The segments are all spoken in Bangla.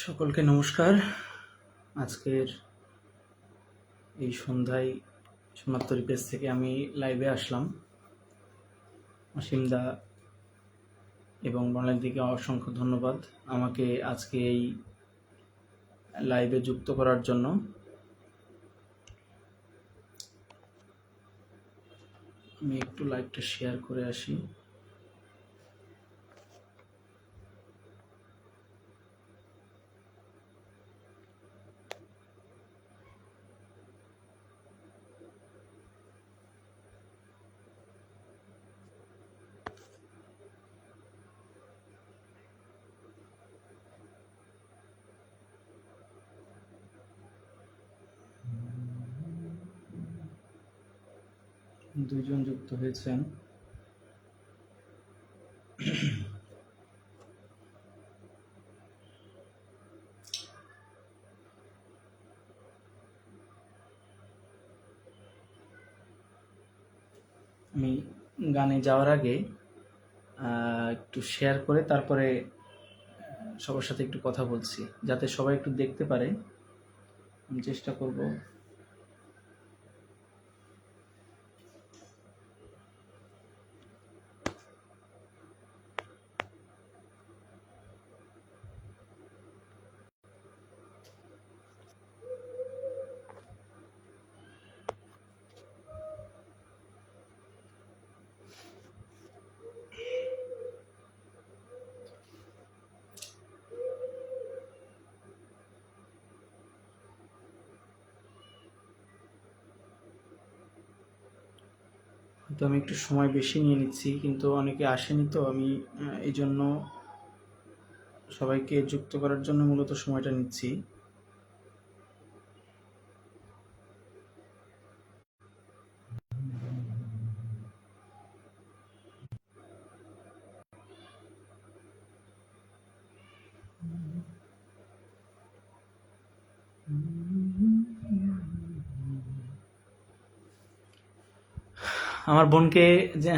সকলকে নমস্কার। আজকের এই সন্ধ্যায় সোনাত্তরি পেজ থেকে আমি লাইভে আসলাম। অসীমদা এবং বর্ণালীদিকে অসংখ্য ধন্যবাদ আমাকে আজকে এই লাইভে যুক্ত করার জন্য। আমি একটু লাইভটা শেয়ার করে আসি। দুইজন যুক্ত হয়েছেন। আমি গানে যাওয়ার আগে একটু শেয়ার করে তারপরে সবার সাথে একটু কথা বলছি, যাতে সবাই একটু দেখতে পারে। আমি চেষ্টা করব। তো আমি একটু সময় বেশি নিয়ে নিচ্ছি, কিন্তু অনেকে আসেনি, তো আমি এই জন্য সবাইকে যুক্ত করার জন্য মূলত সময়টা নিচ্ছি। আমার বোনকে যে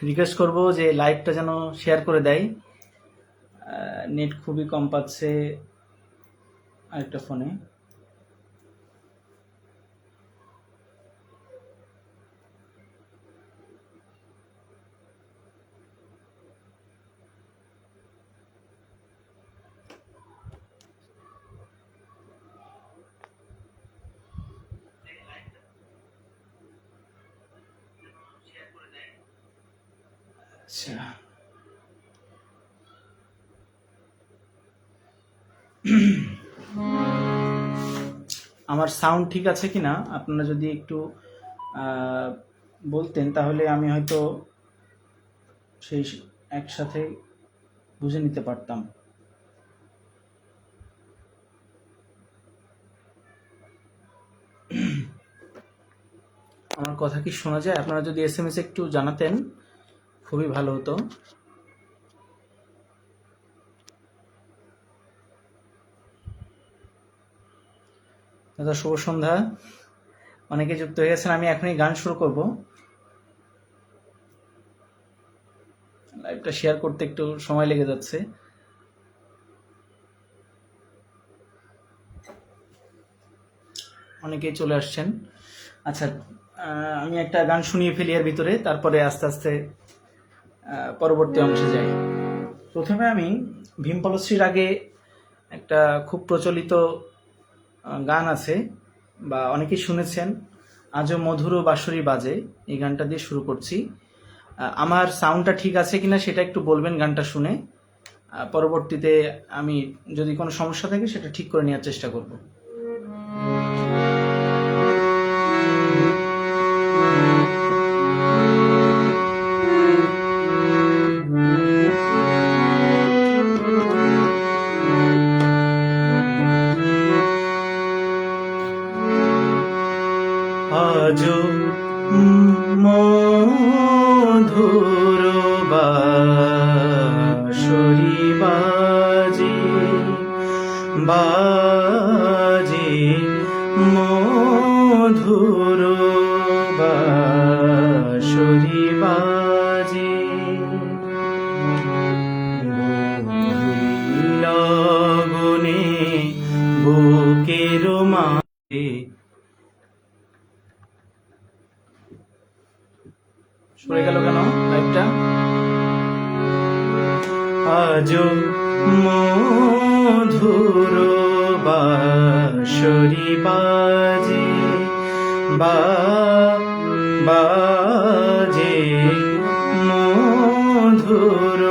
রিকোয়েস্ট করব যে লাইভটা যেন শেয়ার করে দেয়। নেট খুবই কম পাচ্ছে আরেকটা ফোনে। আচ্ছা, আমার সাউন্ড ঠিক আছে কিনা আপনারা যদি একটু বলতেন, তাহলে আমি হয়তো সেই একসাথে বুঝে নিতে পারতাম। আমার কথা কি শোনা যায়? আপনারা যদি SMS একটু জানাতেন খুবই ভালো হতো। দাদা শুভ সন্ধ্যা, অনেকে যুক্ত হয়ে গেছেন। আমি এখনই গান শুরু করব। লাইভটা শেয়ার করতে একটু সময় লেগে যাচ্ছে। অনেকেই চলে আসছেন। আচ্ছা, আমি একটা গান শুনিয়ে ফেলি এর ভিতরে, তারপরে আস্তে আস্তে পরবর্তী অংশে যাই। প্রথমে আমি ভীম পলশ্রীর আগে একটা খুব প্রচলিত গান আছে, বা অনেকেই শুনেছেন, আজও মধুর বাঁশরি বাজে, এই গানটা দিয়ে শুরু করছি। আমার সাউন্ডটা ঠিক আছে কিনা সেটা একটু বলবেন গানটা শুনে। পরবর্তীতে আমি যদি কোনো সমস্যা থাকে সেটা ঠিক করে নেওয়ার চেষ্টা করব। আজো মধুর বাঁশরি বাজে বাজে, মধুর বাঁশরি বাজে, লগনে আজো মধুর বাঁশরি বাজে বাজে মধুর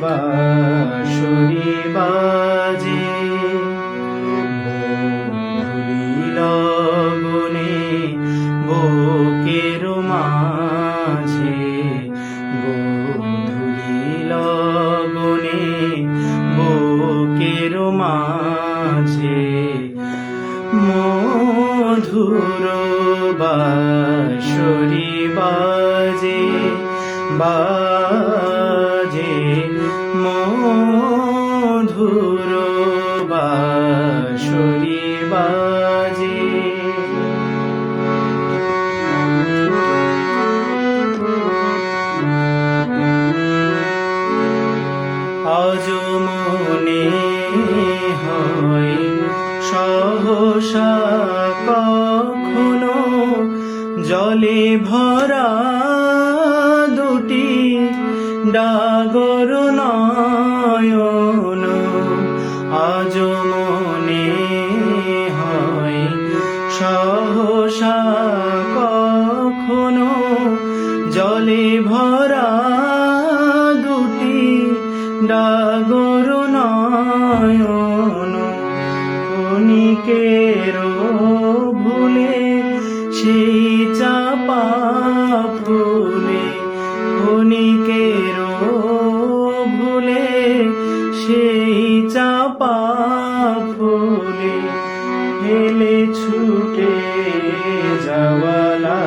বাঁশরি বাজে লগনে বুকের মাঝে গোধূলি লগনে বুকের মাঝে মধুর বাঁশরি বাজে বাজে মধুর বাঁশরি বাজে আজ মনে হয় সহসা কখনো জলে ভরা দুটি ডাগর নয়ন আজ মনে হয় সহসা কখনো জলে ভরা দুটি ডাগর নয়ন ক্ষণিকের ভুলে সেই চাপা ফুলে ক্ষণিকের ভুলে সেই চাপা ফুলে হেলে ছুটে যাওয়ালা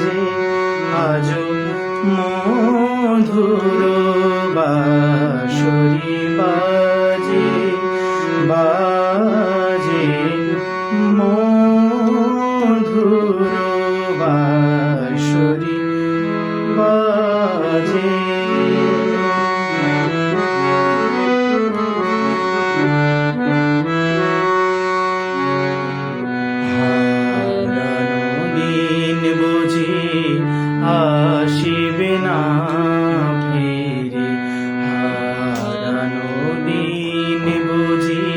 যে আজ মধুর বাঁশরি বাজে বাজে মধুর বাঁশরি বাজে দিন বুঝি আসিবে না ফিরে হারানো দিন বুঝি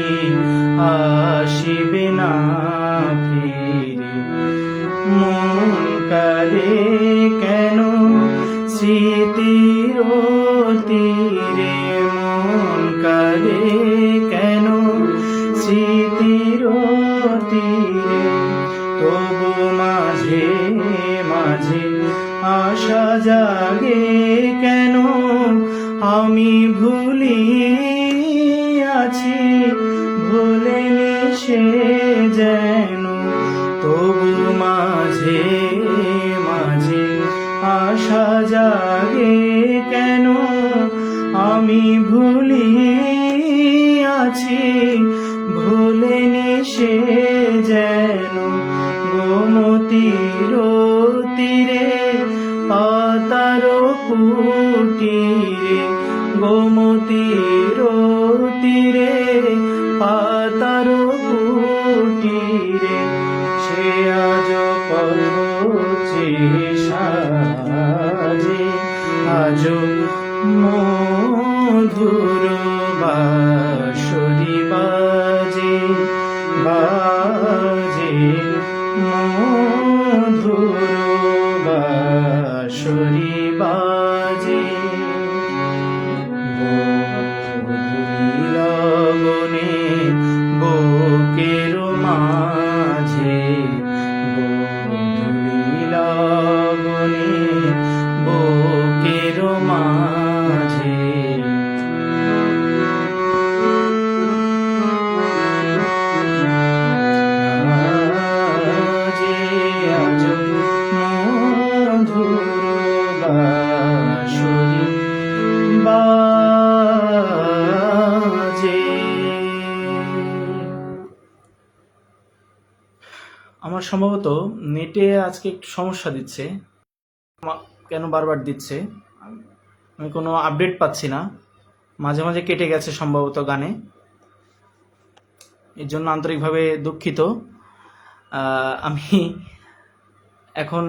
আসিবে না ফিরে মন কালে কেন স্মৃতির তীরে মন কালে কেন স্মৃতির তীরে তবু মাঝে মাঝে আশা জাগে কেন আমি ভুলি আছি ভুলেনি সে যেন তবু মাঝে মাঝে আশা জাগে কেন আমি ভুলি আছি ভুলেনি সে যেন গোমতীর তীরে পাতার কুটিরে গোমতীর তীরে পাতার কুটিরে সে আজ পথে সাজে আজ মধুর বাঁশরি বাজে বাজে মধুর বাঁশরি বাজে লগনে বুকের মাঝে গোধূলি লগনে বুকের মাঝে আজ মধুর বাঁশরি বাজে। আমার সম্ভবত নেটে আজকে একটু সমস্যা দিচ্ছে, কেন বারবার দিচ্ছে আমি কোনো আপডেট পাচ্ছি না, মাঝে মাঝে কেটে গেছে সম্ভবত গানে, এর জন্য আন্তরিকভাবে দুঃখিত। আমি এখন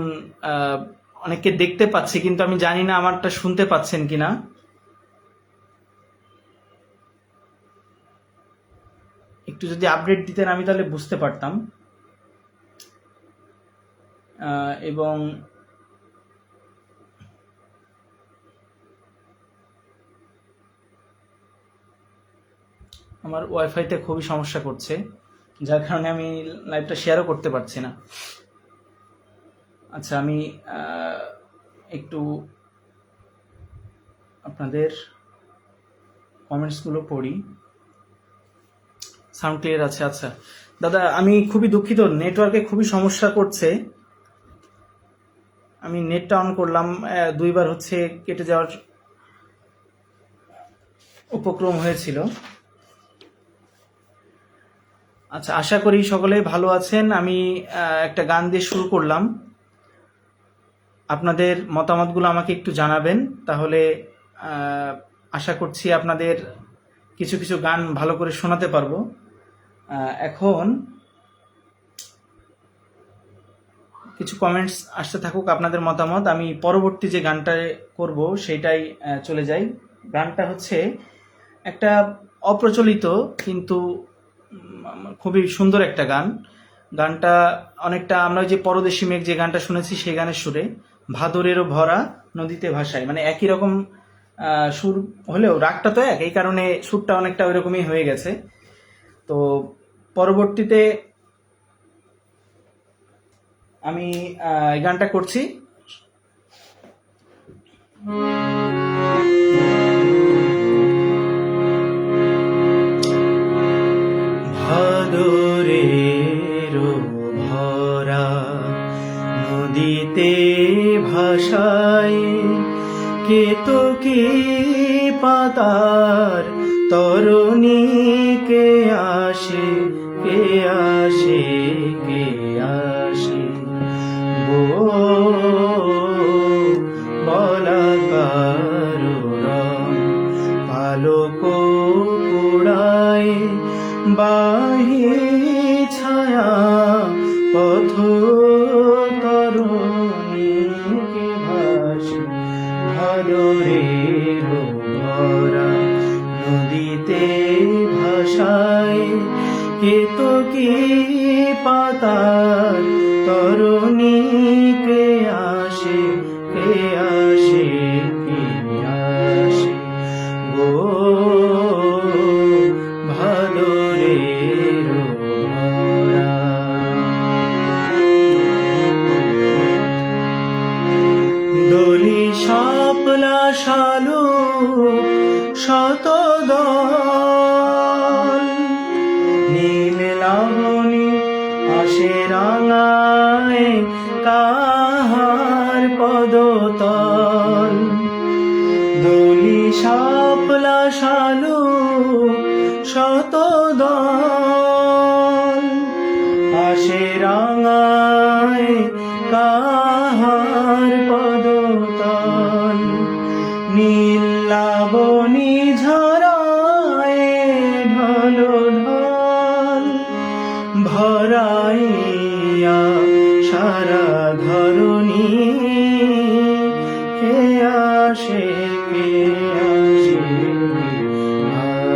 অনেককে দেখতে পাচ্ছি, কিন্তু আমি জানি না আমারটা শুনতে পাচ্ছেন কিনা। একটু যদি আপডেট দিতেন আমি তাহলে বুঝতে পারতাম। এবং আমার ওয়াইফাইতে খুবই সমস্যা করছে, যার কারণে আমি লাইভটা শেয়ারও করতে পারছি না। আচ্ছা, আমি একটু আপনাদের কমেন্টসগুলো পড়ি। সাউন্ড ক্লিয়ার আছে? আচ্ছা দাদা, আমি খুবই দুঃখিত, নেটওয়ার্কে খুবই সমস্যা করছে। আমি নেটটা অন করলাম, 2বার হচ্ছে কেটে যাওয়ার উপক্রম হয়েছিল। আচ্ছা, আশা করি সকলে ভালো আছেন। আমি একটা গান দিয়ে শুরু করলাম, আপনাদের মতামতগুলো আমাকে একটু জানাবেন, তাহলে আশা করছি আপনাদের কিছু কিছু গান ভালো করে শোনাতে পারবো। এখন কিছু কমেন্টস আসতে থাকুক, আপনাদের মতামত। আমি পরবর্তী যে গানটা করব সেটাই চলে যাই। গানটা হচ্ছে একটা অপ্রচলিত কিন্তু খুবই সুন্দর একটা গান। গানটা অনেকটা আমরা যে পরদেশি মেঘ যে গানটা শুনেছি সেই গানের সুরে, ভাদরেরও ভরা নদীতে ভাসায়, মানে একই রকম সুর হলেও রাগটা তো এক, এই কারণে সুরটা অনেকটা ওই রকমই হয়ে গেছে। তো পরবর্তীতে আমি এই গানটা করছি। ভাদরেরও ভরা নদীতে ভাসায় কেতকী পাতার তরুণী, কে আসে কে আসে কে আসে বলাকার রং পালক পোড়ায় বাহি ছায়া পথ তরুণীকে ভাসে ভাদরের ভরা নদীতে ভাসায় কেতকী পাতার তরুণী, কে আসে কে আসে কে আসে ভাদরের ভরা। দলি শাপলা শালু শত দল, নীল লাবণী আসে রাঙায় কাহার পদতল। দলি শাপলা শালু শত দল, আসে রাঙায় কাহার পদতল। নীল লাবণী ঝরায় ঢল ঢল, ভরাইয়া সারা ধরণী, কে আসে কে আসে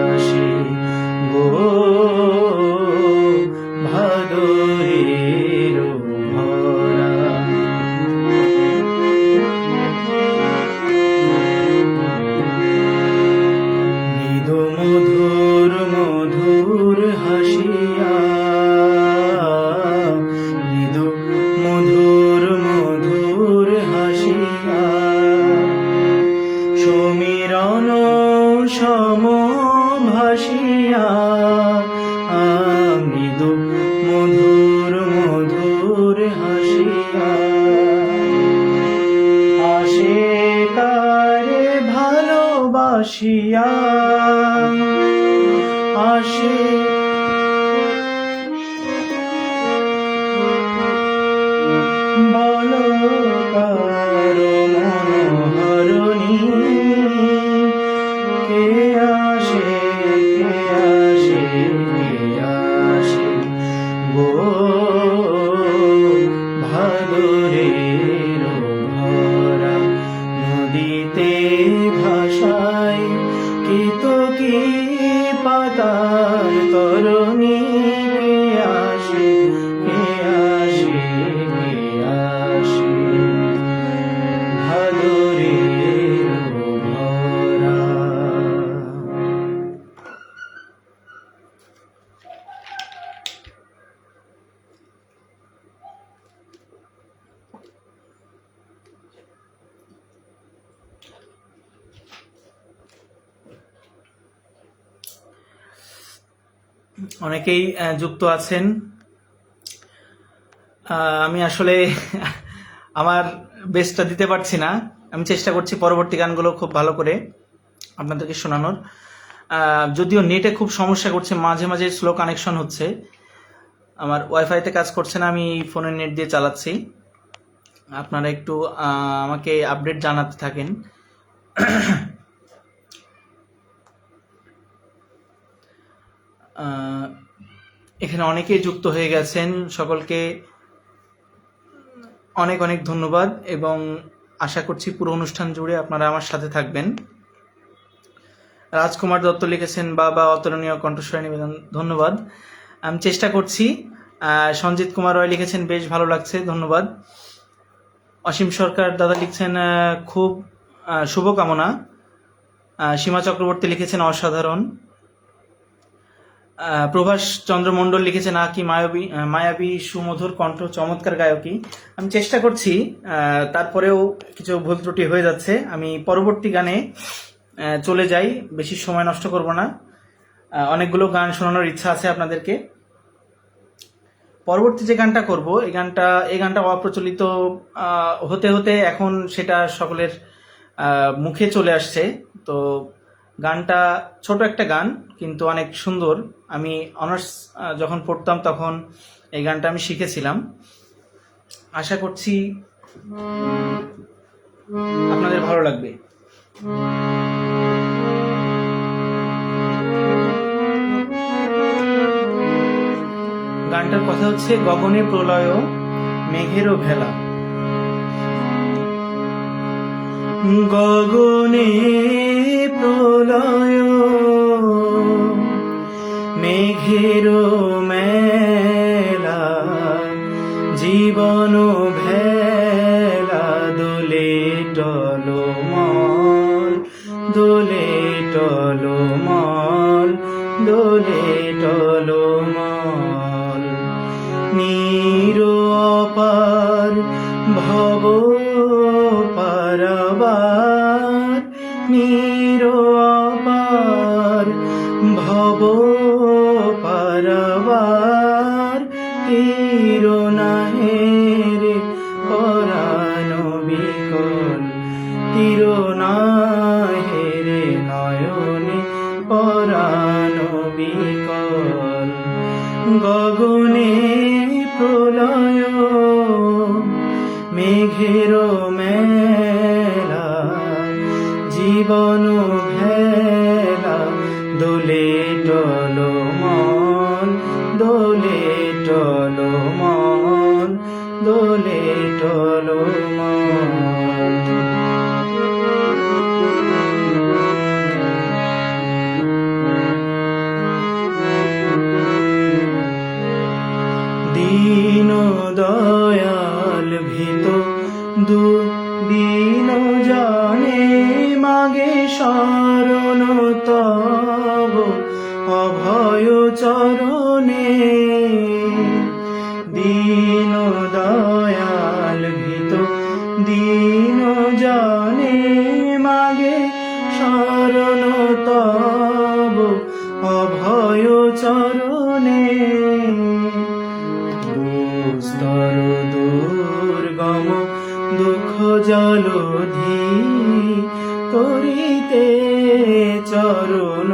আসে ভাদরের ভরা। মৃদু মধুর মধুর হাসিয়া, মৃদু মধুর মধুর হাসিয়া, সমীরণ সম ভাসিয়া, মৃদু মধুর মধুর হাসিয়া, আসে কারে ভালোবাসিয়া, আসে বলো কারো মনোহরণী, কে আসে কে আসে কে আসে ভাদরের ভরা নদীতে ভাসায় কেতকী পাতার তর অনেকেই যুক্ত আছেন। আমি আসলে আমার বেস্টটা দিতে পারছি না। আমি চেষ্টা করছি পরবর্তী গানগুলো খুব ভালো করে আপনাদেরকে শোনানোর। যদিও নেটে খুব সমস্যা করছে, মাঝে মাঝে স্লো কানেকশন হচ্ছে। আমার ওয়াইফাইতে কাজ করছে না, আমি ফোনের নেট দিয়ে চালাচ্ছি। আপনারা একটু আমাকে আপডেট জানাতে থাকেন। এখানে অনেকেই যুক্ত হয়ে গেছেন, সকলকে অনেক অনেক ধন্যবাদ এবং আশা করছি পুরো অনুষ্ঠান জুড়ে আপনারা আমার সাথে থাকবেন। রাজকুমার দত্ত লিখেছেন, বাবা অতুলনীয় কণ্ঠস্বরে নিবেদন, ধন্যবাদ। আমি চেষ্টা করছি। সঞ্জিত কুমার রয় লিখেছেন, বেশ ভালো লাগছে, ধন্যবাদ। অসীম সরকার দাদা লিখছেন, খুব শুভকামনা। সীমা চক্রবর্তী লিখেছেন, অসাধারণ। প্রভাস চন্দ্র মণ্ডল লিখেছেন, কি মায়াবী সুমধুর কণ্ঠ, চমৎকার গায়কী। আমি চেষ্টা করছি, তারপরেও কিছু ভুল ত্রুটি হয়ে যাচ্ছে। আমি পরবর্তী গানে চলে যাই, বেশি সময় নষ্ট করব না। অনেকগুলো গান শোনানোর ইচ্ছা আছে আপনাদেরকে। পরবর্তী যে গানটা করব, এই গানটা অপ্রচলিত হতে হতে এখন সেটা সকলের মুখে চলে আসছে। তো গানটা ছোট একটা গান, কিন্তু অনেক সুন্দর। আমি অনার্স যখন পড়তাম তখন এই গানটা আমি শিখেছিলাম। আশা করছি আপনাদের ভালো লাগবে। গানটার কথা হচ্ছে, গগনে প্রলয় মেঘেরও ভেলা। গগনে প্রলয় মেঘেরও মেলা, জীবন ভেলা, দোলে টলমল, দোলে টলমল, দোলে টলমল। নীর অপার ভব পারাবার, নীর অপার ভব পারাবার, তীর নাহে রে পরাণ বিকল, তীর নাহে রে নয়নে পরাণ বিকল। গগনে প্রলয় মেঘেরও মেলা, জীবন ভেলা, দোলে টলমল, দোলে টলমল, দোলে টলমল। দীন দয়াল ভীত দুদিন জানে, মাগে শরণ তব অভয় চরণে। দীন দয়াল ভীত দীন জানে, মাগে শরণ তব অভয় চরণে। দুস্তর দুর্গম দুঃখ জলধি, তরিতে চরণ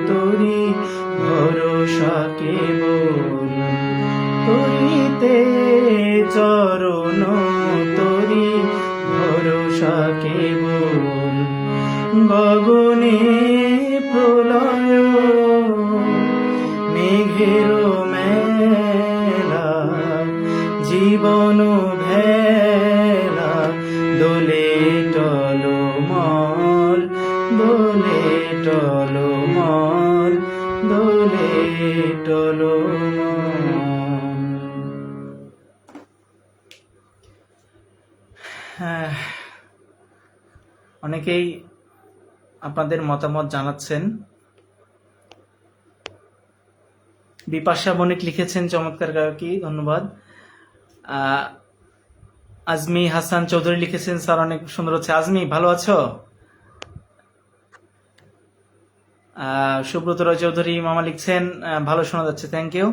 তরি ভরসা কেবল, তরিতে চরণ তরি ভরসা কেবল। গগনে প্রলয় মেঘেরও মেলা, জীবন ভেলা, দোলে টলমল, দোলে টলমল, দোলে টলমল। অনেকেই আপনাদের মতামত জানাচ্ছেন। বিপাশা বণিক লিখেছেন, চমৎকার গায়কী, ধন্যবাদ। আজমি হাসান চৌধুরী লিখেছেন, স্যার অনেক সুন্দর হচ্ছে। আজমি, ভালো আছো? সুব্রত রয় চৌধুরী মামা লিখছেন ভালো শোনা যাচ্ছে, থ্যাংক ইউ।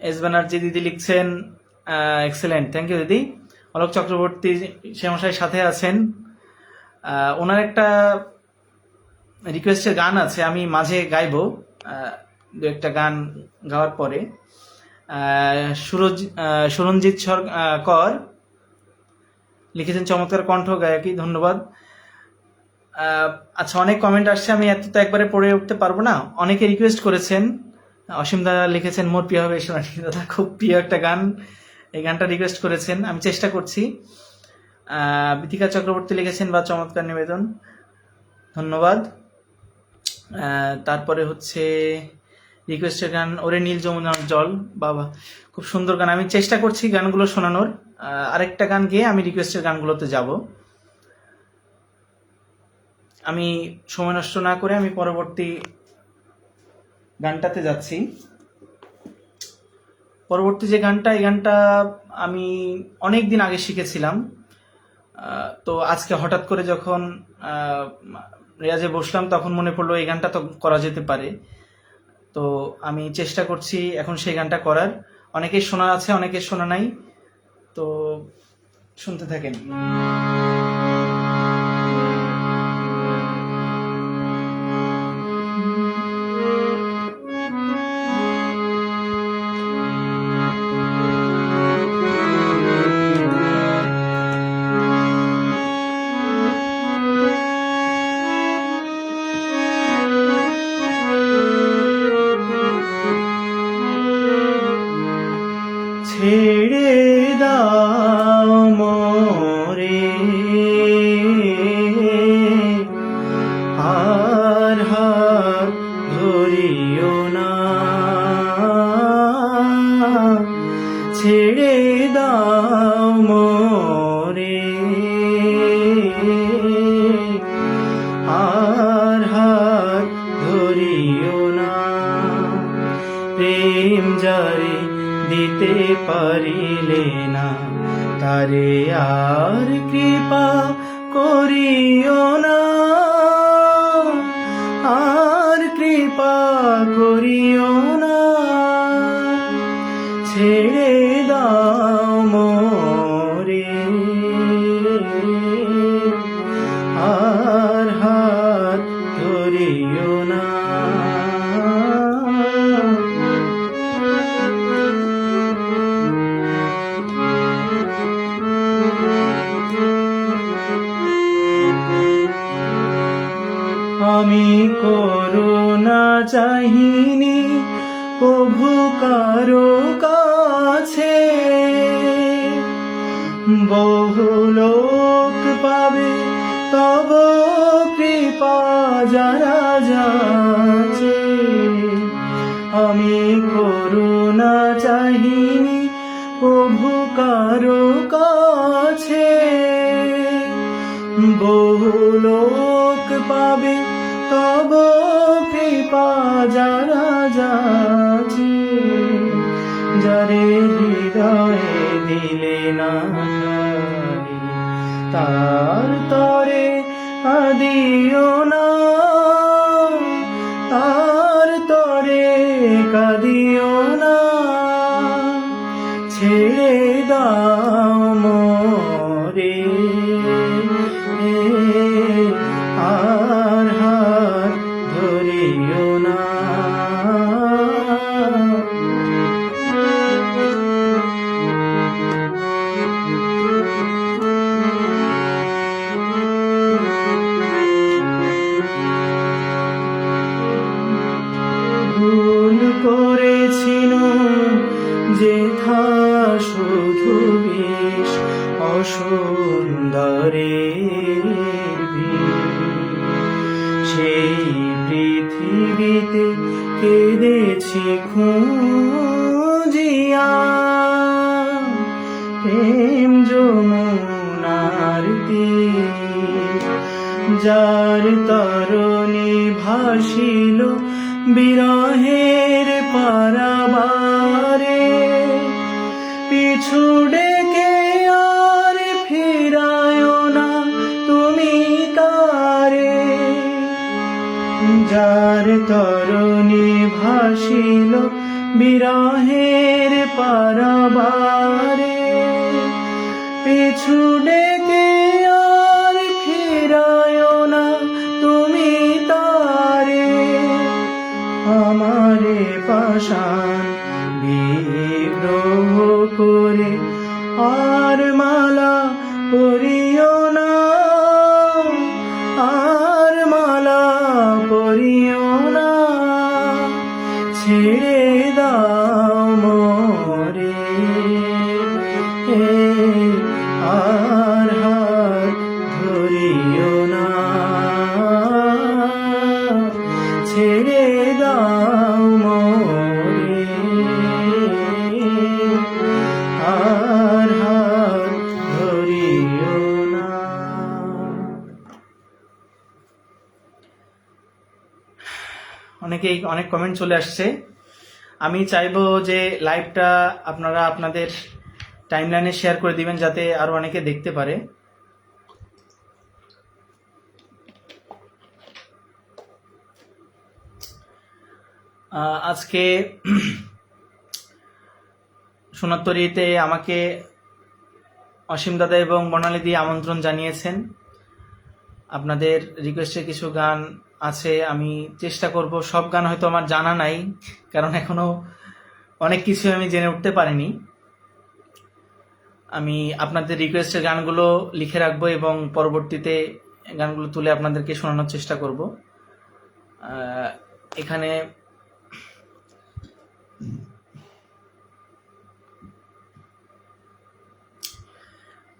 এস ব্যানার্জি দিদি লিখছেন এক্সেলেন্ট, থ্যাংক ইউ দিদি। অলোক চক্রবর্তী শ্যামশাই সাথে আছেন, ওনার একটা রিকোয়েস্টের গান আছে, আমি মাঝে গাইবো দু একটা গান গাওয়ার পরে। সুরঞ্জিত কর লিখেছেন চমৎকার কণ্ঠ গায়কী, ধন্যবাদ। আচ্ছা, অনেক কমেন্ট আসছে, আমি এত তো একবারে পড়ে উঠতে পারবো না। অনেকে রিকোয়েস্ট করেছেন, অসীম দাদা লিখেছেন মোর প্রিয় হবে সোনালি দাদা, খুব প্রিয় একটা গান, এই গানটা রিকোয়েস্ট করেছেন, আমি চেষ্টা করছি। বিথিকা চক্রবর্তী লিখেছেন বা চমৎকার নিবেদন, ধন্যবাদ। তারপরে হচ্ছে রিকোয়েস্টের গান ওরে নীল যমুনার জল, বাবা খুব সুন্দর গান, আমি চেষ্টা করছি গানগুলো শোনানোর। আরেকটা গান গিয়ে আমি রিকোয়েস্টের গানগুলোতে যাব। আমি সময় নষ্ট না করে আমি পরবর্তী গানটাতে যাচ্ছি। পরবর্তী যে গানটা, এই গানটা আমি অনেক দিন আগে শিখেছিলাম, তো আজকে হঠাৎ করে যখন রেয়াজে বসলাম তখন মনে পড়লো এই গানটা তো করা যেতে পারে, তো আমি চেষ্টা করছি এখন সেই গানটা করার। অনেকের শোনা আছে, অনেকের শোনা নাই, তো শুনতে থাকেন। ছেড়ে দাও মোরে আর হাত ধরিও না, ছেড়ে দাও মোরে আর হাত ধরিও না, প্রেম যারে দিতে পারিলে না তারে আর কৃপা করিও না, আর কৃপা করিও না, ছেড়ে দাও মোরে আর হাত ধরিও না। আমি করুণা চাহিনি প্রভু কারো কাছে, বহু লোক পাবে তব কৃপা যারা যাচ্ছে। আমি করুণা চাহিনি প্রভু কারো কাছে, বহু লোক পাবে তব কৃপা যারা যাচ্ছে। যারে হৃদয়ে দিলে না তার তরে কাঁদিও না, তার তরে কাঁদিও না, ছেড়ে দাও মোরে আর হাত ধরিও না। ভুল করেছিল যেথা শুধু বেশ অসুন্দরের সেই পৃথিবীতে কেঁদেছি খুঁজিয়া, প্রেম যমুনার তীর যার তরণী ভাসিল বিরহের পারাবারে, পিছু ডেকে আর ফিরায় না তুমি তারে, যার তরণী ভাসিল বিরহের পারাবারে, পিছু ডেকে আর ফিরায় না তুমি তারে। আমারে পাষাণ বিদ্রোহ করে আর মালা পরিও না, আর মালা পরিও না, ছেড়ে দাও মোরে। আর হাত ধরিও না, ছেড়ে দাও মোরে। আর হাত ধরিও না। অনেক কমেন্ট চলে আসছে। আমি চাইবো যে লাইভটা আপনারা আপনাদের টাইমলাইনে শেয়ার করে দিবেন, যাতে আরো অনেকে দেখতে পারে। আজকে সোনারতরীতে আমাকে অসীম দাদা এবং বর্ণালী দিয়ে আমন্ত্রণ জানিয়েছেন। আপনাদের রিকোয়েস্টের কিছু গান আছে, আমি চেষ্টা করব। সব গান হয়তো আমার জানা নাই, কারণ এখনো অনেক কিছু আমি জেনে উঠতে পারিনি। আমি আপনাদের রিকোয়েস্টের গানগুলো লিখে রাখবো এবং পরবর্তীতে গানগুলো তুলে আপনাদেরকে শোনানোর চেষ্টা করব। এখানে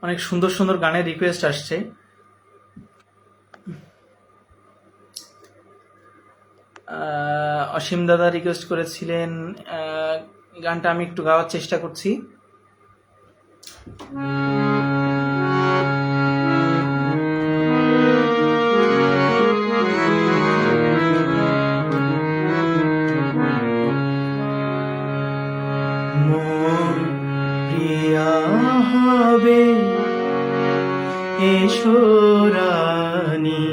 অনেক সুন্দর সুন্দর গানের রিকোয়েস্ট আসছে। অসীম দাদা রিকোয়েস্ট করেছিলেন গানটা, আমি একটু গাওয়ার চেষ্টা করছি। মোর প্রিয়া হবে এসরানি,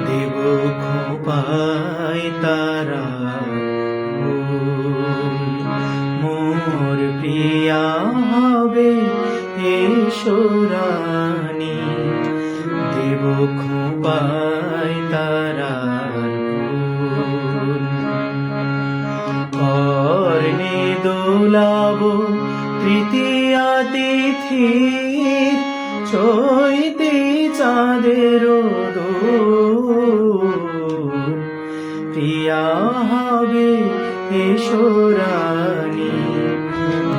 দেব খোপায় তারা। মোর প্রিয়া হবে এসরানি, দেব খোপায় তারা। কর্ণে দোলাব তৃতীয়া তিথির চৈতি চাঁদের দোল। প্রিয়া হবে এসরানি,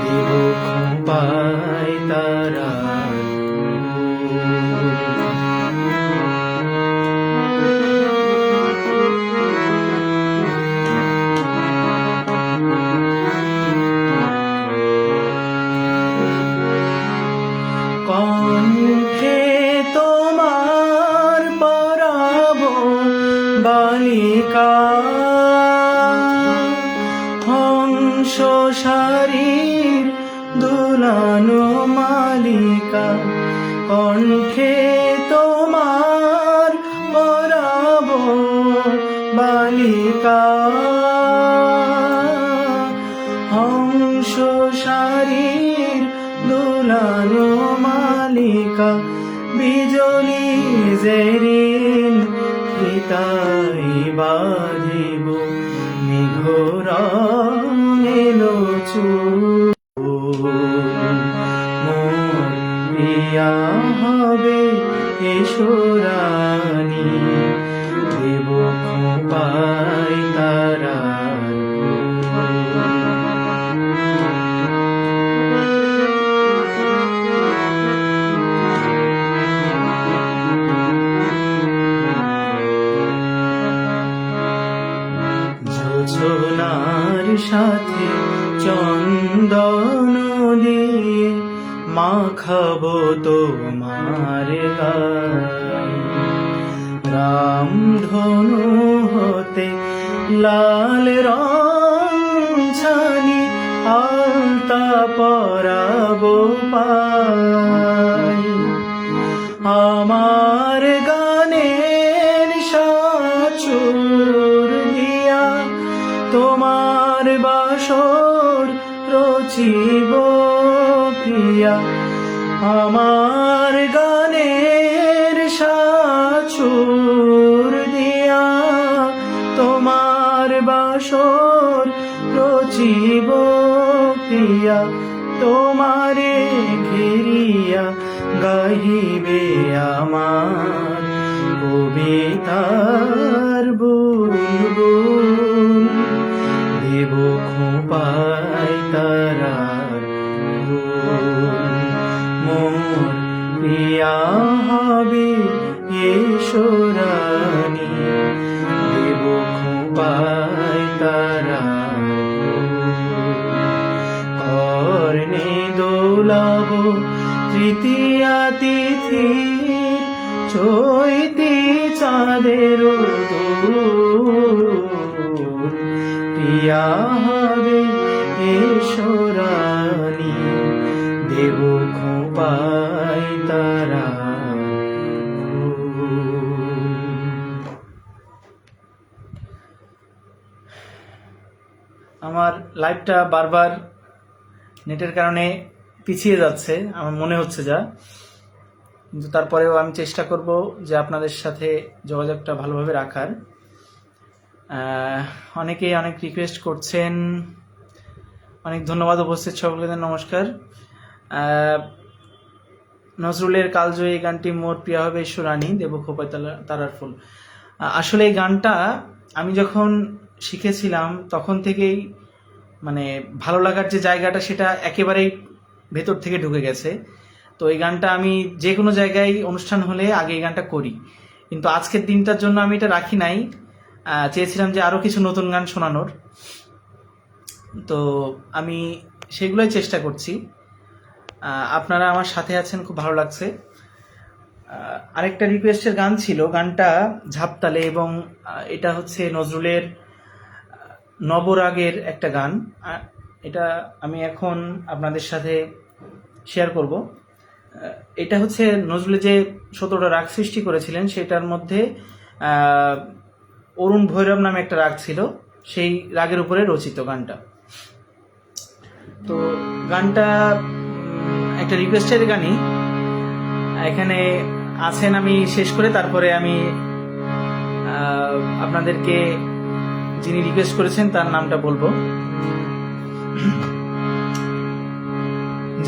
দেব খোপায় তারা। কণ্ঠে তোমার পরাব বালিকা, হংস শারীর দুলানো মালিকা। কণ্ঠে তোমার পরাব বালিকা, হংস শারীর দুলানো মালিকা। বিজলি জেরিন হিতাই বাজিব, মেঘরা এলো চুল। মোর প্রিয়া হবে এসরানি, দেব খোপায় তারা। যোজনার সাথে চন্দন দিয়ে মাখাবো তোমার গায়ে। রামধনু হতে লাল রং ছানি, আলতা পরাবো পায়। আমার গানের সাজ সুর দিয়া তোমার বাসর রচিব প্রিয়া। আমার গানের সুর দিয়া তোমার বাসর রচিব প্রিয়া। তোমারে ঘেরিয়া গাহিবে আমার কবিতার বুলবুল। দেব খোঁপায় তারার ফুল, মোর প্রিয়া হবে ঈশ্বরানী। দেব খোঁপায় তারার কর্ণে দোলাব তৃতীয়া তিথি চৈতি চাঁদের দোল। প্রিয়া হবে ঈশ্বরানী, দেব খোঁপায় তারা। আমার লাইভটা বারবার নেটের কারণে পিছিয়ে যাচ্ছে আমার মনে হচ্ছে যা, কিন্তু তারপরেও আমি চেষ্টা করব যে আপনাদের সাথে যোগাযোগটা ভালোভাবে রাখার। অনেকেই অনেক রিকোয়েস্ট করছেন, অনেক ধন্যবাদ উপস্থিত সকলকে নমস্কার। নজরুলের কালজয়ী গানটি মোর প্রিয়া হবে ঈশ্বরানী, দেব খোঁপায় তারার ফুল। আসলে এই গানটা আমি যখন শিখেছিলাম তখন থেকেই মানে ভালো লাগার যে জায়গাটা সেটা একেবারেই ভেতর থেকে ঢুকে গেছে। তো এই গানটা আমি যে কোনো জায়গায় অনুষ্ঠান হলে আগে এই গানটা করি, কিন্তু আজকের দিনটার জন্য আমি এটা রাখি নাই। চেয়েছিলাম যে আরও কিছু নতুন গান শোনানোর, তো আমি সেগুলোই চেষ্টা করছি। আপনারা আমার সাথে আছেন, খুব ভালো লাগছে। আরেকটা রিকোয়েস্টের গান ছিল, গানটা ঝাপতালে, এবং এটা হচ্ছে নজরুলের নবরাগের একটা গান। এটা আমি এখন আপনাদের সাথে শেয়ার করব। এটা হচ্ছে নজরুলের যে 17টা রাগ সৃষ্টি করেছিলেন সেটার মধ্যে অরুণ ভৈরব নামে একটা রাগ ছিল, সেই রাগের উপরে রচিত গানটা। তো গানটা একটা রিকোয়েস্টের গানই, এখানে আছেন। আমি শেষ করে তারপরে আমি আপনাদেরকে যিনি রিকোয়েস্ট করেছেন তার নামটা বলবো।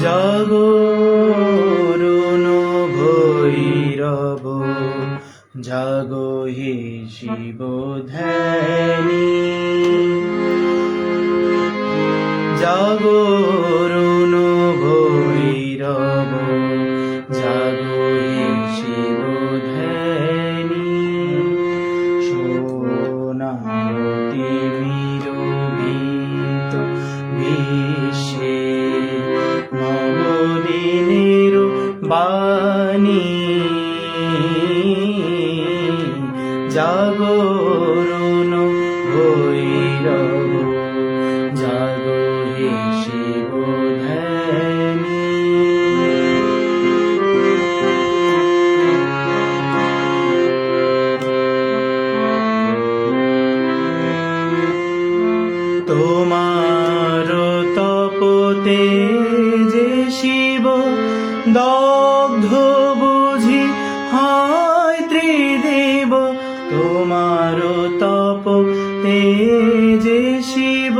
জাগরুণ ভৈরব জাগো হে শিব ধ্যানী, জাগরুণ ভৈরব জাগো হে শিব ধ্যানী। সোনামতি মিরবিত বিশ্বে নবদিনের বাণী, জাগরুণ ভৈরব জাগো হে শিব ধ্যানী। তোমার তপতে যে শিব দগ্ধ বুঝি হয় ত্রিদেব। তোমার তপতে যে শিব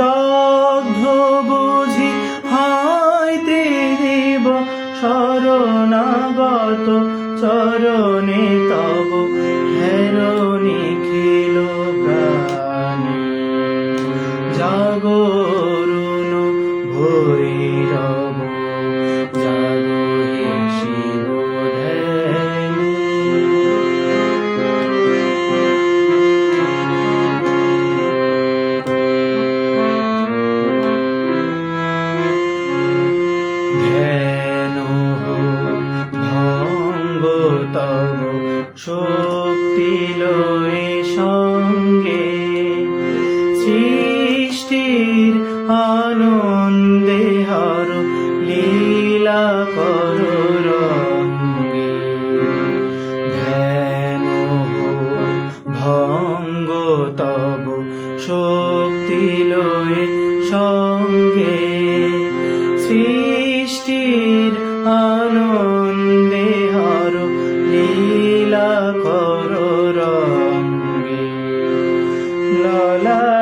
দগ্ধ বুঝি হয় ত্রিদেব। শরণাগত চরণে তব হেরণি খিল প্রাণে, জাগরুণ ভৈরব জাগো হে শিব ধ্যানী।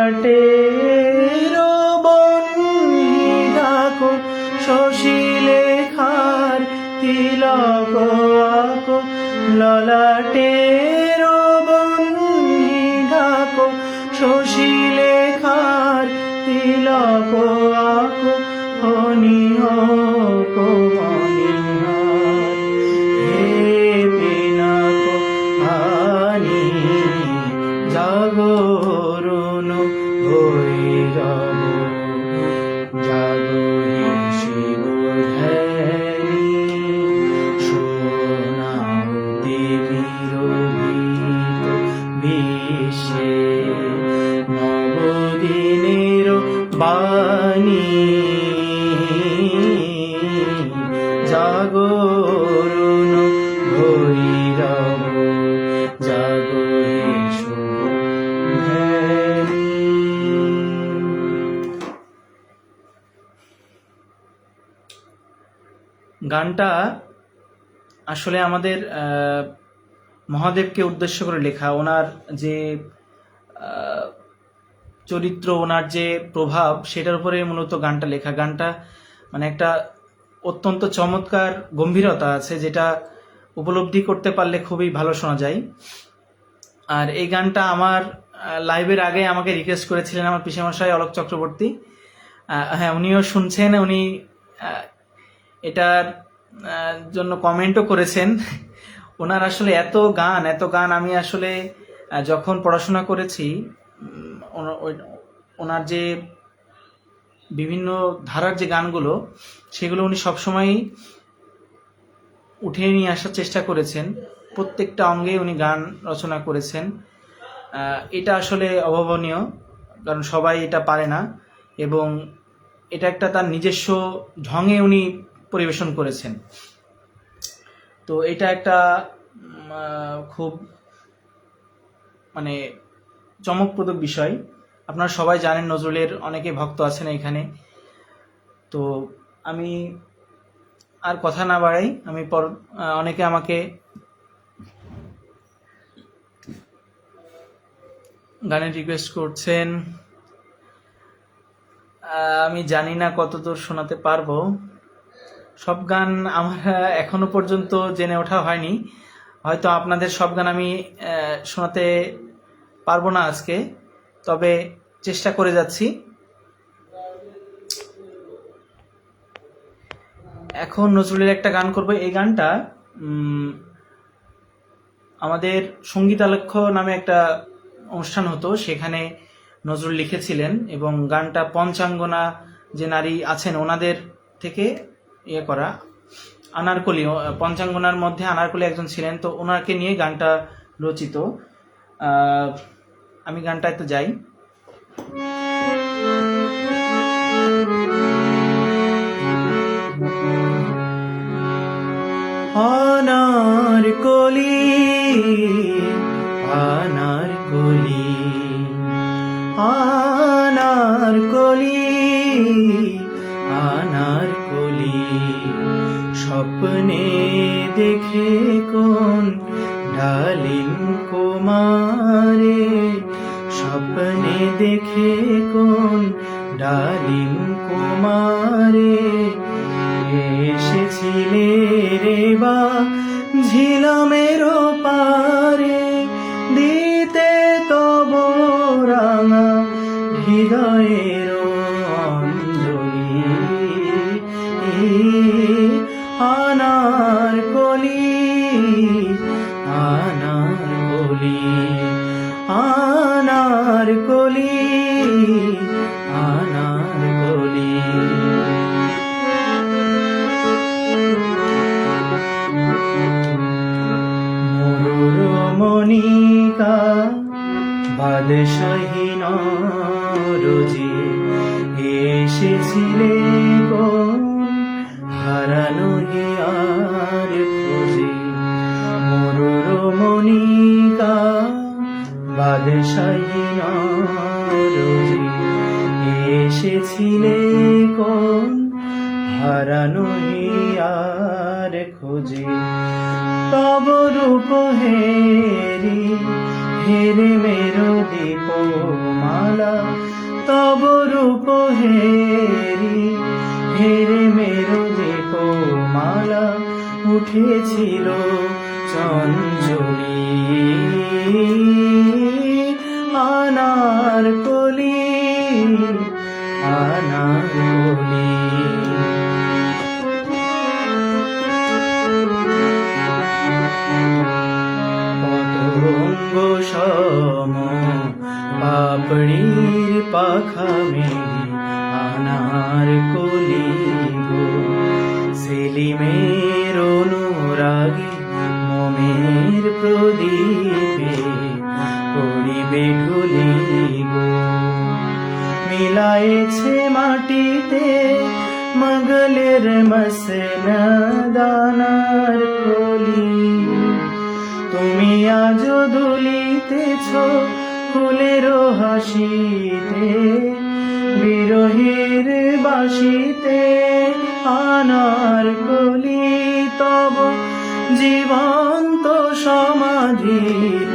ললাটের বহ্নি ডাকো শশীলেখার তিলক আঁকো, ললাটের বহ্নি ডাকো শশীলেখার তিলক আঁকো, অনিহক মণিহার হে পিনাক হানি জাগরণ ভৈরব, জাগো হে শিব ধ্যানী, শোনাও দেবীর গীত বিশ্বে নবদিনের বাণী, জাগরণ ভৈরব, জাগো হে শুভধ্যানী। গানটা আসলে আমাদের মহাদেবকে উদ্দেশ্য করে লেখা। ওনার যে চরিত্র, ওনার যে প্রভাব, সেটার উপরে মূলত গানটা লেখা। গানটা মানে একটা অত্যন্ত চমৎকার গম্ভীরতা আছে, যেটা উপলব্ধি করতে পারলে খুবই ভালো শোনা যায়। আর এই গানটা আমার লাইভের আগে আমাকে রিকোয়েস্ট করেছিলেন আমার পিসেমশাই অলোক চক্রবর্তী। হ্যাঁ, উনিও শুনছেন, উনি এটার জন্য কমেন্টও করেছেন। ওনার আসলে এত গান আমি আসলে যখন পড়াশোনা করেছি, ওনার যে বিভিন্ন ধারার যে গানগুলো, সেগুলো উনি সবসময়ই উঠিয়ে নিয়ে আসার চেষ্টা করেছেন। প্রত্যেকটা অঙ্গে উনি গান রচনা করেছেন। এটা আসলে অভাবনীয়, কারণ সবাই এটা পারে না, এবং এটা একটা তার নিজস্ব ঢঙে উনি পরিবেশন করেছেন। তো এটা একটা খুব মানে চমকপ্রদ বিষয়। আপনারা সবাই জানেন নজরুলের অনেকে ভক্ত আছেন এখানে। তো আমি আর কথা না বাড়াই, আমি অনেকে আমাকে গানের রিকোয়েস্ট করছেন। আমি জানি না কতদূর শোনাতে পারবো। সব গান আমার এখনো পর্যন্ত জেনে ওঠা হয়নি, হয়তো আপনাদের সব গান আমি শোনাতে পারবো না আজকে, তবে চেষ্টা করে যাচ্ছি। এখন নজরুলের একটা গান করব। এই গানটা আমাদের সঙ্গীতালক্ষ নামে একটা অনুষ্ঠান হতো, সেখানে নজরুল লিখেছিলেন, এবং গানটা পঞ্চাঙ্গনা যে নারী আছেন ওনাদের থেকে ইয়ে করা। আনারকলি, পঞ্চাঙ্গনার মধ্যে আনারকলি একজন ছিলেন, তো ওনাকে নিয়ে গানটা রচিত। আমি গানটা একটু যাই। আনারকলি আনারকলি আনারকলি আনারকলি, স্বপ্নে দেখে কোন ডালিম কুমারে, স্বপ্নে দেখে কোন ডালিম কুমারে, এসেছিলে রে বা ঝিলামের পারে, দিতে তব রাঙা হৃদয়ের অঞ্জলি। আনারকলি আনারকলি আনারকলি আনারকলি। মনিকা বাদশাহী নরজি, এসেছিলে কোন হারানো হিয়ার খোঁজে। মরুর মনিকা বাদশাহী নরজি, এসেছিলে কোন হারানো হিয়ার খোঁজে। তব রূপ হেরি হেরে মেরো দীপমালা তব রূপ হেরি, হেরে মেরো দীপমালা উঠেছিল চঞ্চলী আনারকলি, আনারকলি। পতঙ্গ সম পাপড়ির পাখা মেলি আনারকলি গো, সেলিমের অনুরাগী মমের প্রদীপে পড়িবে ঢুলি গো। মিলায়েছে মাটিতে মগলের মসনা দানার কলি, তুমি আজ দুলিতেছ ফুলের হাসিতে, বিরহের বাসিতে আনারকলি তব জীবন্ত সমাধির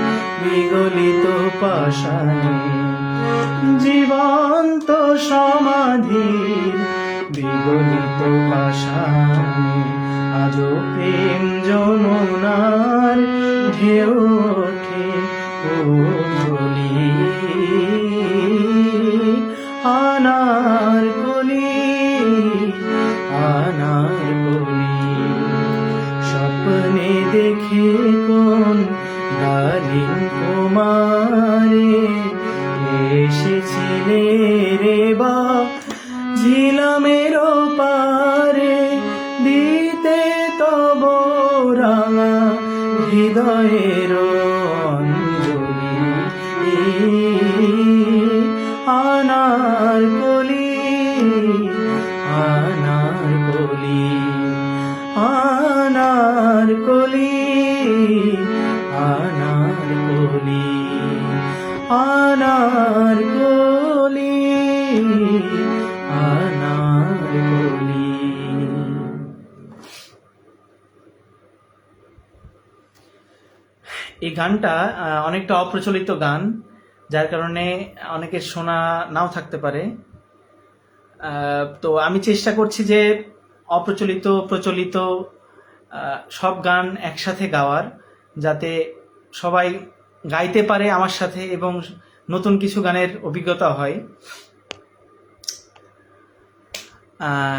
বিগলিত পাষাণে, জীবন্ত সমাধির বিগলিত পাষাণে আজও প্রেম যমুনার ঢেউ ওঠে উথলি আনারকলি, আনারকলি। স্বপ্নে দেখে কোন ডালিম কুমারে এসেছিলে রে বা ঝিলামের পারে, দিতে তব রাঙা হৃদয়ের অঞ্জলি আনারকলি, আনারকলি, আনারকলি, আনারকলি, আনারকলি, আনারকলি। এই গানটা অনেকটা অপ্রচলিত গান, যার কারণে অনেকের শোনা নাও থাকতে পারে। তো আমি চেষ্টা করছি যে অপ্রচলিত প্রচলিত সব গান একসাথে গাওয়ার, যাতে সবাই গাইতে পারে আমার সাথে এবং নতুন কিছু গানের অভিজ্ঞতা হয়।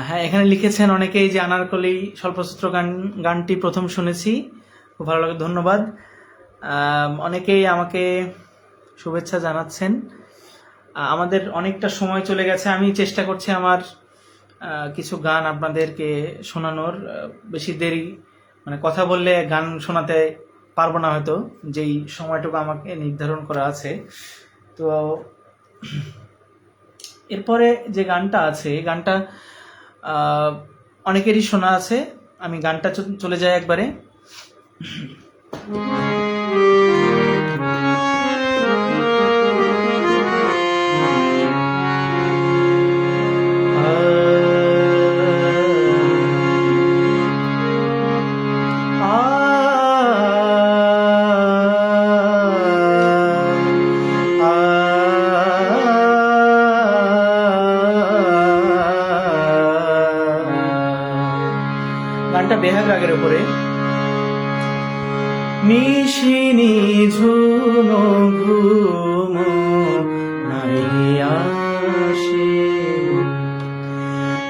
হ্যাঁ, এখানে লিখেছেন অনেকেই যে আনারকলি স্বল্পসূত্র গানটি প্রথম শুনেছি, খুব ভালো লাগে, ধন্যবাদ। অনেকেই আমাকে শুভেচ্ছা জানাচ্ছেন। আমাদের অনেকটা সময় চলে গেছে, আমি চেষ্টা করছি আমার কিছু গান আপনাদেরকে শোনানোর। বেশি দেরি মানে কথা বললে গান শোনাতে পারবো না হয়তো, যেই সময়টুকু আমাকে নির্ধারণ করা আছে। তো এরপরে যে গানটা আছে, গানটা অনেকেরই শোনা আছে, আমি গানটা চলে যাই একবারে। গানটা বেহাগ রাগের উপরে। নিশিনি ঝুমো ঘুমো নাই আসে,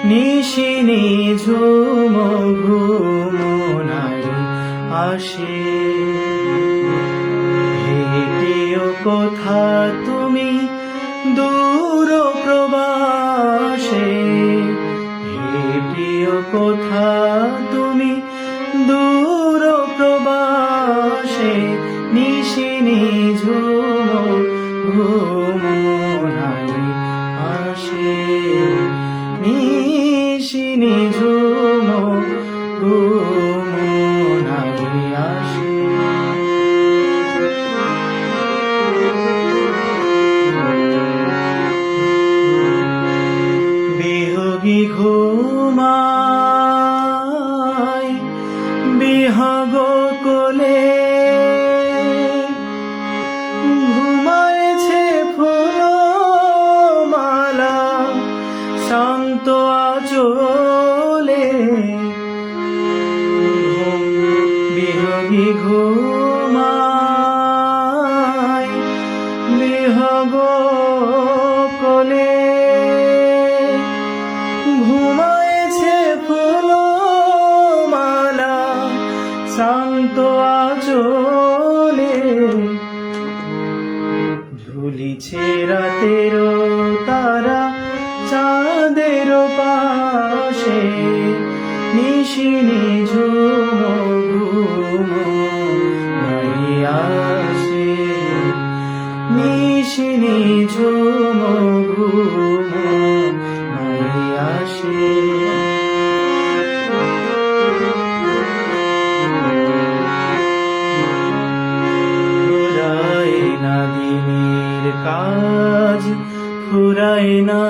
নিশিনি ঝুমো ঘুমো নাই আসে, হেঁটেও কোথা তুমি দূর প্রবাসে, হেঁটেও কোথা তুমি দূর প্রবাসে, নিশিনি ঝুমো ঘুমো নাই আসে, নিশিনি ঝুমো ঘুমো নাই আসে। বিয়োগী ঘুমা গো কোলে ঘুমায়েছে ফুলমালা শান্ত আঁচলে ঝুলিছে রাতের তারা চাঁদের পাশে নিশিনি ঝুম ঘুম নাই আসে নিশিনি ঝুম ঘুম নাই আসে ফুরায় না দিনের কাজ ফুরায় না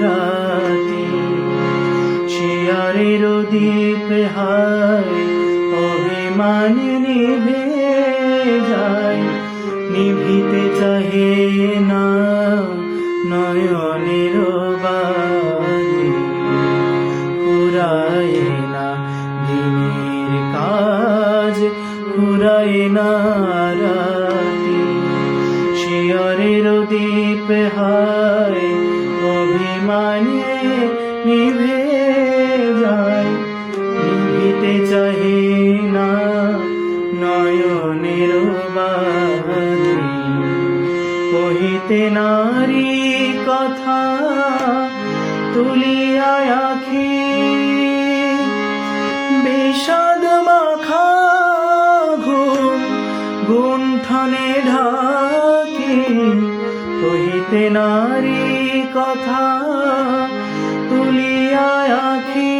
রাতে শিয়ারের দ্বীপ হায় অভিমান নিভে যায় নিভিতে চাহে না নয়নের বাতি ফুরায় না দিনের কাজ ফুরায় না রাতে শিয়ারের দ্বীপ হায় অভিমানে নিভে যায় নিভিতে চাহে না নয়নের বাতি কহিতে নারী কথা তুলিয়া আখি বিষাদ মাখা ঘুম গুণ্ঠনে ঢাকি কহিতে নারী কথা তুলিয়া আখি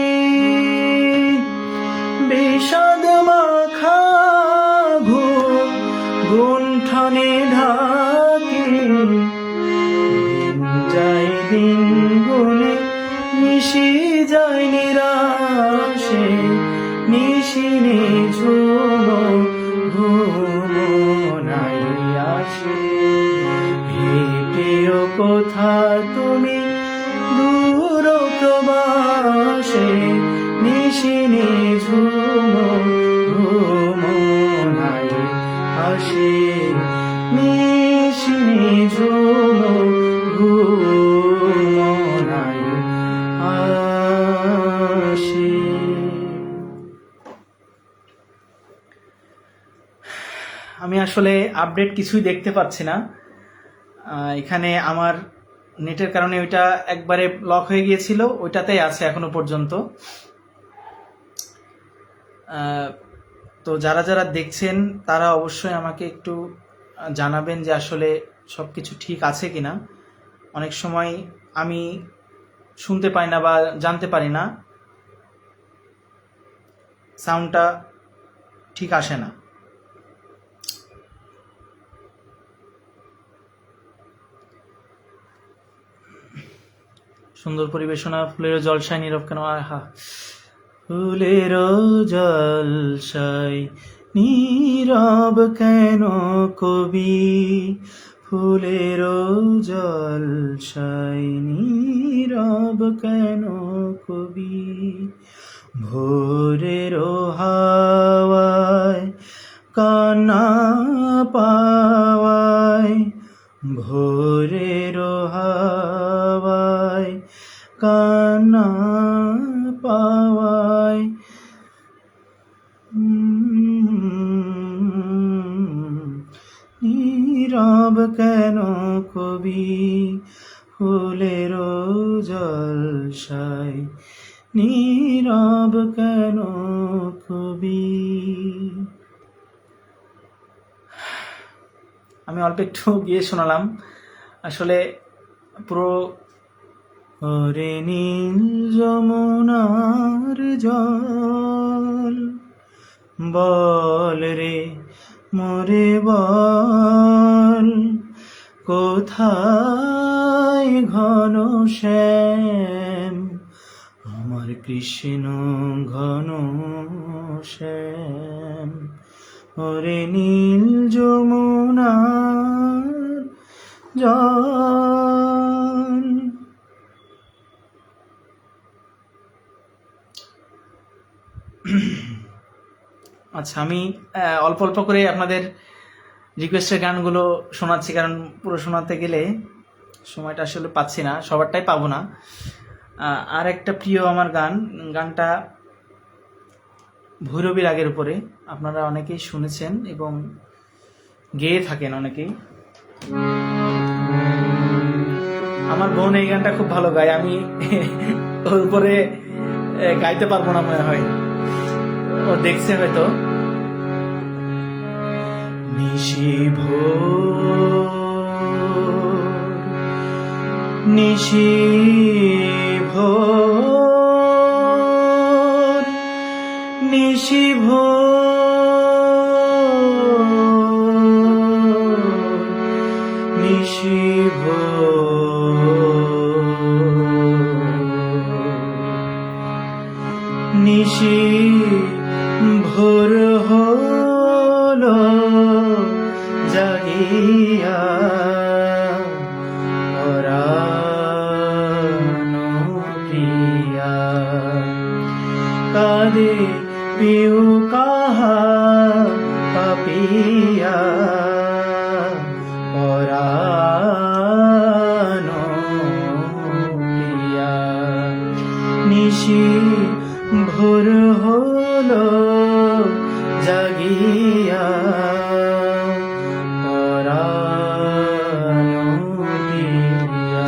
বিষাদ মাখা ঘুম গুণ্ঠনে ঢাকি দিন যায় দিন গুনে নিশি যায় নিরাশে নিশিনে ঝুম ঘুম নাই আসে ভেটেও কোথা তুমি দূর প্রবাসে নিশিনে ঝুম ঘুম নাই আসে নিশিনে ঝুম ঘুম নাই আসে। আমি আসলে আপডেট কিছুই দেখতে পাচ্ছি না এখানে আমার নেটের কারণে ওইটা একবারে লক হয়ে গিয়েছিল ওইটাতেই আছে এখনো পর্যন্ত তো যারা যারা দেখছেন তারা অবশ্যই আমাকে একটু জানাবেন যে আসলে সব কিছু ঠিক আছে কিনা অনেক সময় আমি শুনতে পাই না বা জানতে পারি না সাউন্ডটা ঠিক আসে না সুন্দর পরিবেশনা ফুলের জলসায় নীরব কেন আহা ফুলের জলসায় নীরব কেন কবি ফুলের জলসায় নীরব কেন কবি ভোরের হাওয়ায় কান্না পাওয়ায় ভোরের হাওয়ায় কান্না পাওয়ায় নীরব কেন কবি ফুলের জলসায় নীরব কেন কবি আমি অল্প একটু গিয়ে শোনালাম আসলে পুরো ওরে নীল যমুনার জল বল রে মোরে বল কোথায় ঘন শ্যাম আমার কৃষ্ণ ঘন শ্যাম ওরে নীল যমুনার জল আচ্ছা আমি অল্প অল্প করে আপনাদের রিকোয়েস্টের গানগুলো শোনাচ্ছি, কারণ পুরো শোনাতে গেলে সময়টা আসলে পাচ্ছি না, সবারটাই পাবো না। আর একটা প্রিয় আমার গানটা ভৈরবী রাগের উপরে, আপনারা অনেকেই শুনেছেন এবং গেয়ে থাকেন অনেকেই। আমার বোন এই গানটা খুব ভালো গায়, আমি ওর উপরে গাইতে পারবো না মনে হয়, ও দেখছে হয়তো। নিশি ভোর হলো জাগিয়া পরানো প্রিয়া, কাঁদে পিউ কাহা পাপিয়া পরানো প্রিয়া। নিশি ভোর হলো জাগিয়া পরানো প্রিয়া।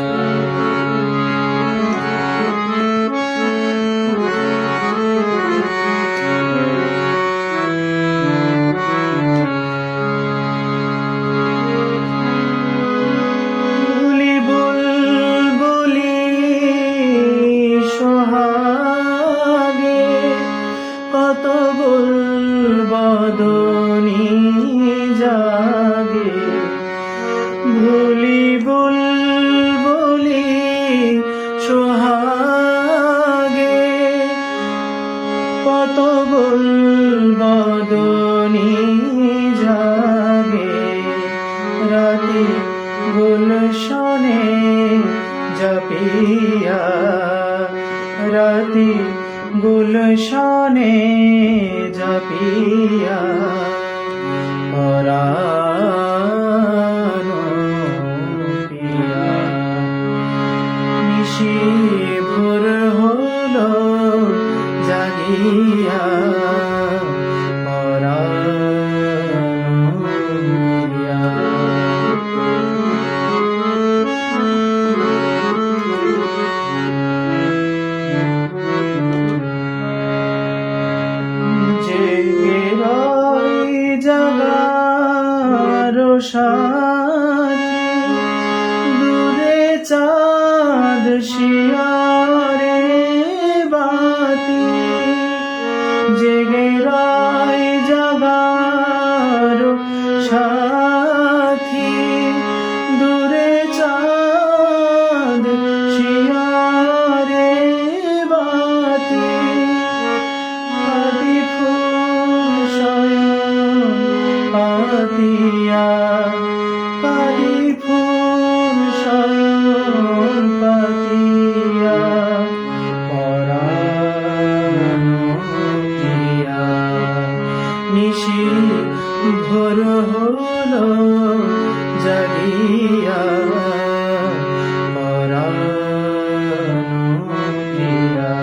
বুলি বুলবুলি সোহাগে কত বদনী জাগে, ভুলি বুলবুলি সোহাগে কত বদনী জাগে, রাতে গুলশনে জপিয়া, রাতে গুলশনে জপিয়া পরানো প্রিয়া। নিশি ভোর হলো জাগিয়া পরানো প্রিয়া। জাগারো সাথী দূরে চাঁদ শিয়ারে বাতি, জেগে রাই জাগারো সাথী দূরে চাঁদ শিয়ারে বাতি, কাটি ফুল শয়ন পাতিয়া, কাটি ফুল শয়ন পাতিয়া পরানো প্রিয়া। নিশি ভোর হলো জাগিয়া পরানো প্রিয়া।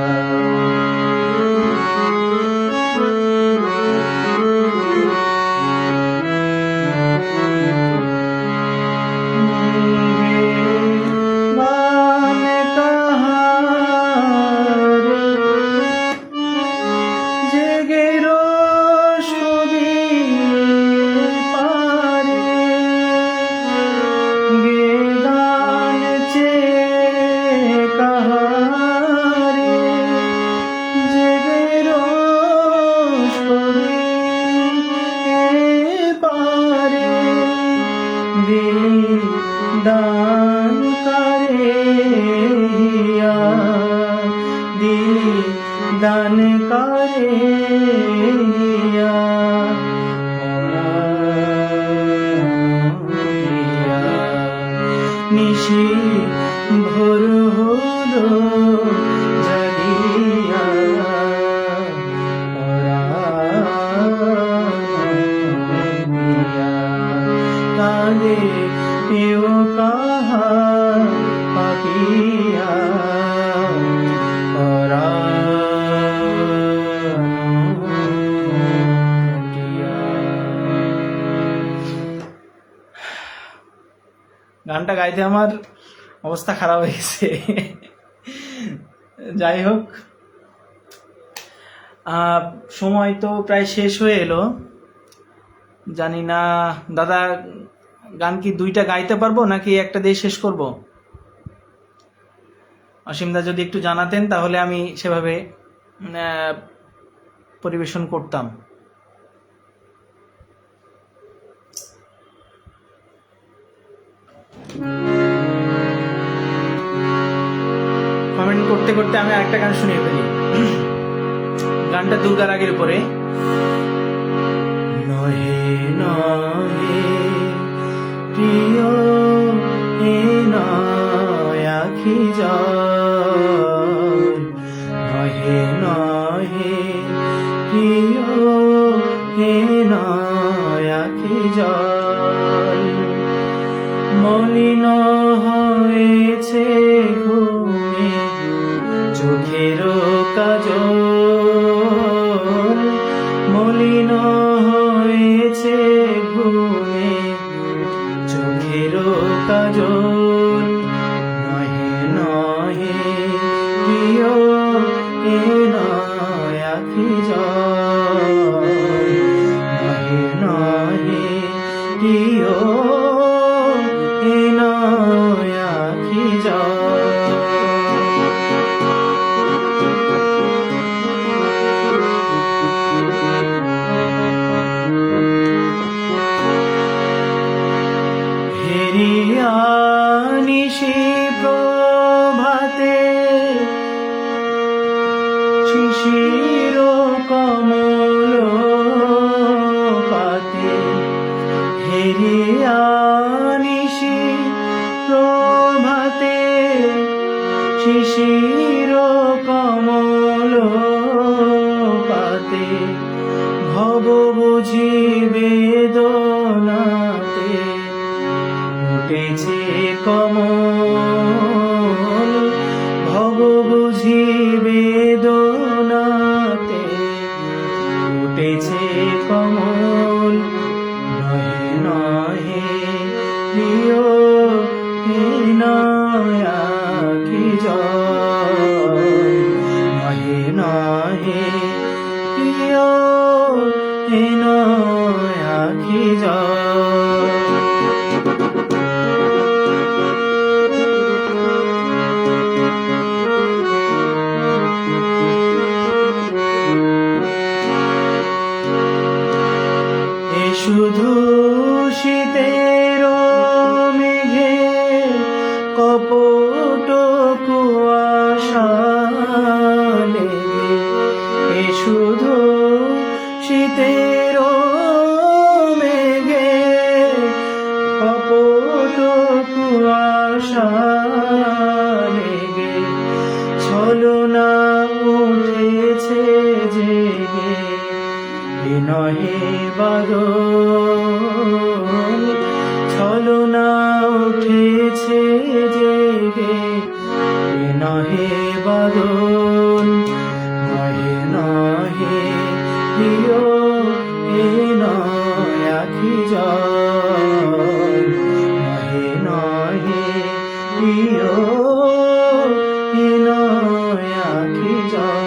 দান করিয়া দিলি দান করিয়া নিশি ভোর হলো জাগিয়া পরানো প্রিয়া। গানটা গাইতে আমার অবস্থা খারাপ হয়ে গেছে। যাই হোক, সময় তো প্রায় শেষ হয়ে এলো। জানি না দাদা, গান কি দুইটা গাইতে পারবো নাকি একটা দিয়ে শেষ করব? অসীমদা যদি একটু জানাতেন তাহলে আমি সেভাবে পরিবেশন করতাম। কমেন্ট করতে করতে আমি আরেকটা গান শুনিয়ে ফেলি। গানটা দুর্গা রাগের উপরে। নহে নহে প্রিয় হে নয় আখি জল, নহে নহে প্রিয় হে নয় আখি জল, মলিন হয়েছে ঘুমে চোখের কাজল, মলিন হয়েছে ঘুমে চোখের কাজল, নহে নহে প্রিয় এ নয় আখি জল, নহে নহে প্রিয় এ নয় আখি জল। নিশি প্রভাতে শিশির কমল পাতে, হেরিয়া নিশি প্রভাতে শিশির কমল পাতে, ভব বুঝি বেদনাতে উঠেছে কমল, ভব বুঝি বেদনাতে উঠেছে কমল, নহে নহে প্রিয় হে নয় আখি জল, নহে নহে প্রিয় হে নয় আখি জল। শুধু শীতের মেঘে কপট কুয়াশা লেগে, এ শুধু শীতের মেঘে কপট কুয়াশা লেগে, ছলনা উঠেছে জেগে নহে বাদল, ছলনা উঠেছে জেগে নহে বাদল, নহে নহে প্রিয় হে নয় আখি জল, নহে নহে প্রিয় হে নয় আখি জল।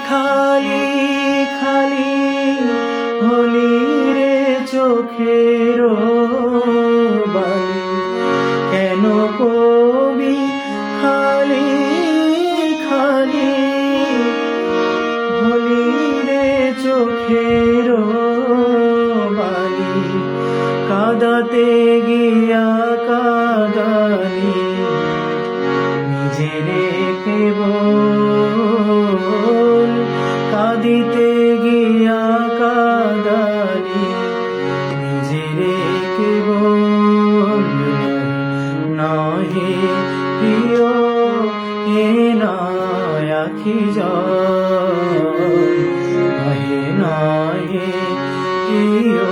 খালি খালি হলি রে চোখের বালি, কেন কবি খালি খালি হলি রে চোখের বালি, কাদাতে গিয়া কাদালি নিজেরে কেবল, কাঁদিতে গিয়া কাদালি নিজেরে কেবল, নহে প্রিয় হে নয় আখি জল, নহে নহে প্রিয়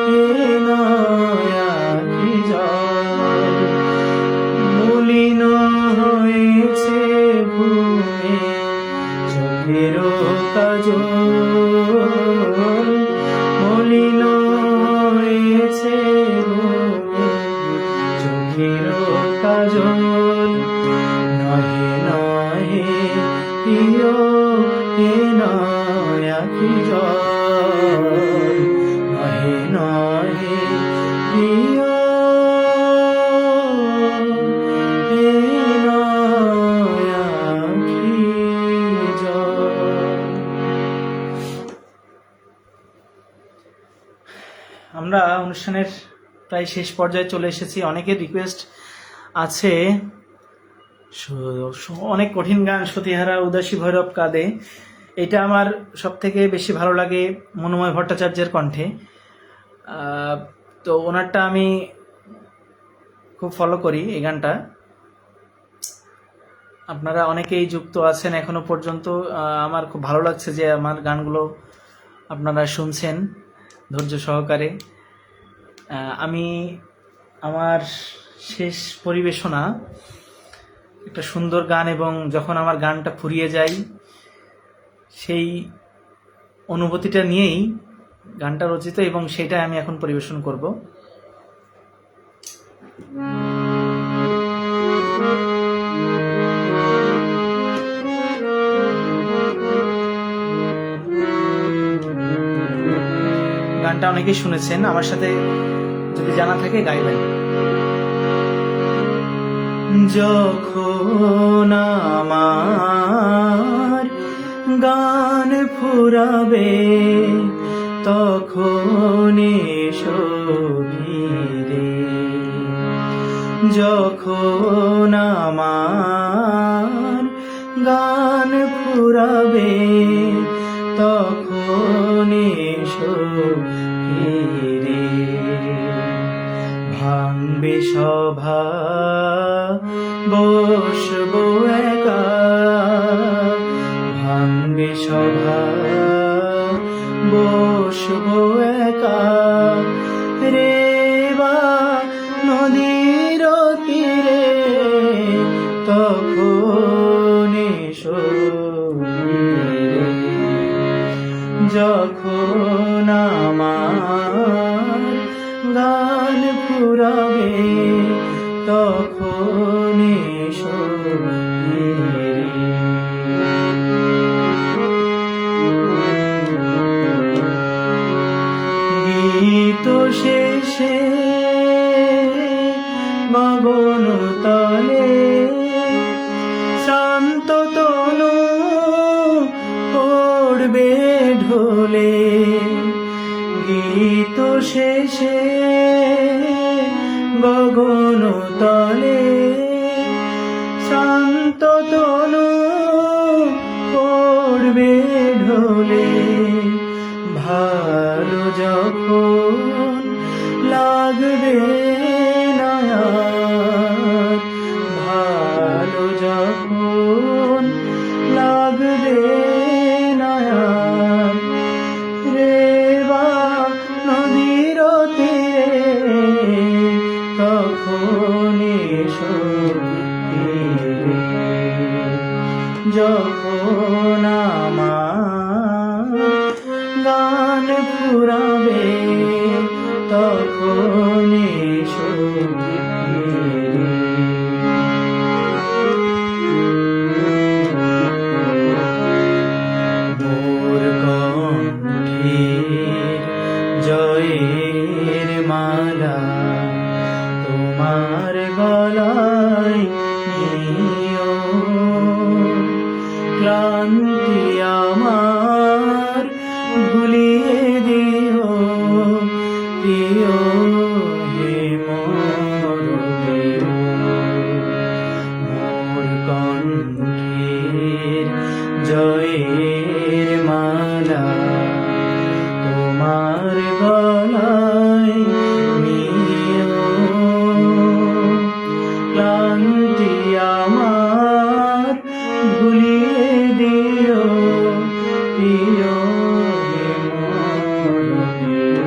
হে নয় আখি জল, কাজল নহে নহে প্রিয় হে নয় আখি জল নহে নহে প্রিয় হে নয় আখি জল। আমরা অনুষ্ঠানের প্রায় শেষ পর্যায়ে চলে এসেছি। অনেকের রিকোয়েস্ট আছে, অনেক কঠিন গান, সতীহারা উদাসী ভৈরব কাঁদে, এটা আমার সব থেকে বেশি ভালো লাগে মনোময় ভট্টাচার্যের কণ্ঠে। তো ওনারটা আমি খুব ফলো করি এই গানটা। আপনারা অনেকেই যুক্ত আছেন এখনো পর্যন্ত, আমার খুব ভালো লাগছে যে আমার গানগুলো আপনারা শুনছেন ধৈর্য সহকারে। আমি আমার শেষ পরিবেশনা একটা সুন্দর গান, এবং যখন আমার গানটা ফুরিয়ে যায় সেই অনুভূতিটা নিয়েই গানটা রচিত, এবং সেটাই আমি এখন পরিবেশন করব। গানটা অনেকেই শুনেছেন, আমার সাথে যদি জানা থাকে গাইবেন। যখন আমার গান ফুরাবে তখন এসো ধীরে, যখন আমার গান ফুরাবে তখন এসো ধীরে। ভাঙবে সভা বসবো একা, ভাঙবে সভা বসবো একা, রেবা নদীর তীরে তখন এসো ধীরে। যখন আমার গান ফুরাবে তখন এসো ধীরে। গীত শেষে গগন তলে শান্ত তনু পড়বে ঢোলে, গীত শেষে গগন তলে শান্ত তনু পড়বে ঢোলে। ভালো যখন লাগবে না আর, ভালো যখন লাগবে না আর, রেবা নদীর তীরে তখন এসো ধীরে। যখন আমার গান ফুরাবে তখন এসো ধীরে। মোর কণ্ঠের জয়ের মালা তোমার গলায় নিও, ক্লান্তি আমার ভুলিয়ে দিও প্রিয় হে মোর প্রিয়। মোর কণ্ঠের জয়ের মালা তোমার গলায় নিও, ক্লান্তি আমার ভুলিয়ে দিও প্রিয় হে মোর প্রিয়।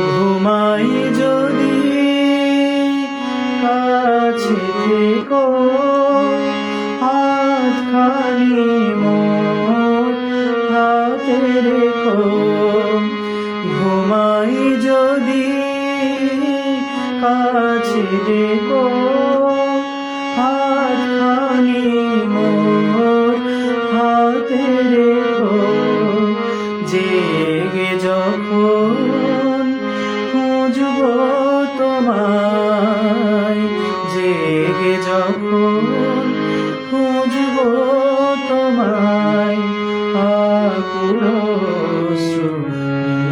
ঘুমাই যদি কাছে থেকো হাতখানি মোর হাতে রেখো, ঘুমাই যদি কাছে রেখো হাতখানি মোর হাতে রেখো, জেগে যখন খুঁজব তোমায়, জেগে যখন খুঁজব তোমায়, আকুল অশ্রু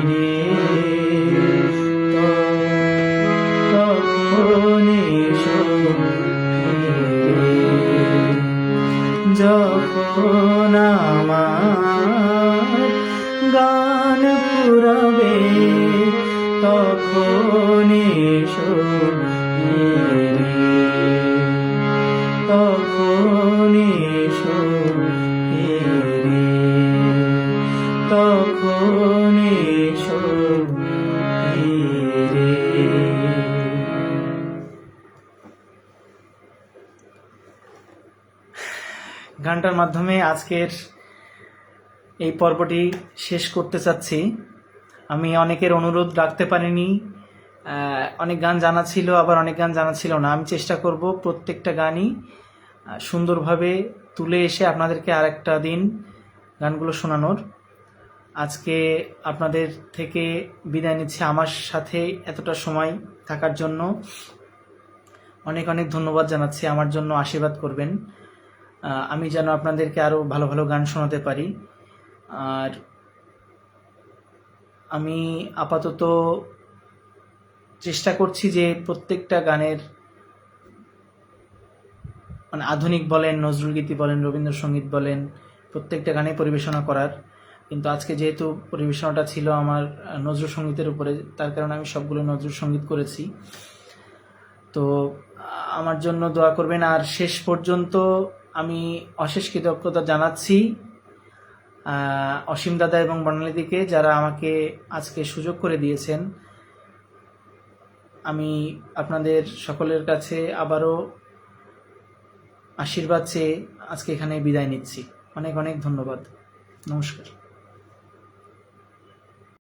নিয়ে তখন এসো ফিরে। যখন আমার গান ফুরাবে তখন এসো ফিরে, তখন এসো ফিরে, তখন এসো ফিরে। গানটার মাধ্যমে আজকের এই পর্বটি শেষ করতে চাচ্ছি। আমি অনেকের অনুরোধ রাখতে পারিনি, অনেক গান জানা ছিল, আবার অনেক গান জানা ছিল না। আমি চেষ্টা করব প্রত্যেকটা গানই সুন্দরভাবে তুলে এসে আপনাদেরকে আরেকটা দিন গানগুলো শোনানোর। আজকে আপনাদের থেকে বিদায় নিচ্ছি। আমার সাথে এতটা সময় থাকার জন্য অনেক অনেক ধন্যবাদ জানাচ্ছি। আমার জন্য আশীর্বাদ করবেন, আমি যেন আপনাদেরকে আরও ভালো ভালো গান শোনাতে পারি। আর আমি আপাতত চেষ্টা করছি যে প্রত্যেকটা গানের মানে আধুনিক বলেন, নজরুলগীতি বলেন, রবীন্দ্রসঙ্গীত বলেন, প্রত্যেকটা গানে পরিবেশনা করার। কিন্তু আজকে যেহেতু পরিবেশনাটা ছিল আমার নজরুল সঙ্গীতের উপরে, তার কারণে আমি সবগুলো নজরুল সঙ্গীত করেছি। তো আমার জন্য দোয়া করবেন। আর শেষ পর্যন্ত আমি অশেষ কৃতজ্ঞতা জানাচ্ছি অসীম দাদা এবং বর্ণালীদিকে, যারা আমাকে আজকে সুযোগ করে দিয়েছেন। আমি আপনাদের সকলের কাছে আবারও আশীর্বাদ চেয়ে আজকে এখানে বিদায় নিচ্ছি। অনেক অনেক ধন্যবাদ। নমস্কার।